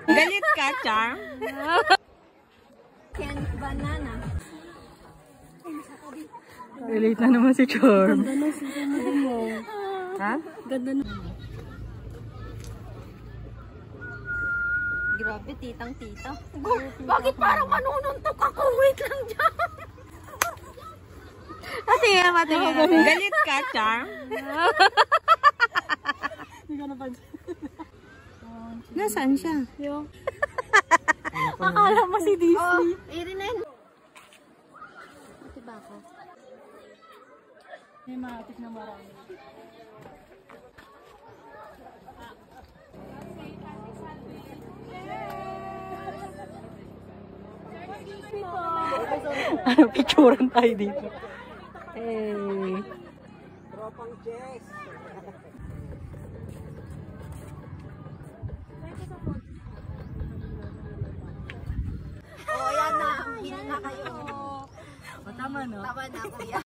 Galit ka, Charm? Ken banana. Relate na naman si Charm. Ganda na si mo. Ha? Ganda na. Grabe, titang-tita. Bakit parang manununtok ako? Wait lang dyan. Ate, galit ka, Charm? Hindi ka napansin. Nasaan siya? Yung. Akala mo si Disney. Irin na yun. Ito ba ako? May matik na marami. Ano, picturean tayo dito. Hey. Tropang Jess. Oh, yan na. Hina na kayo. O, tama, no? Tama na, kuya.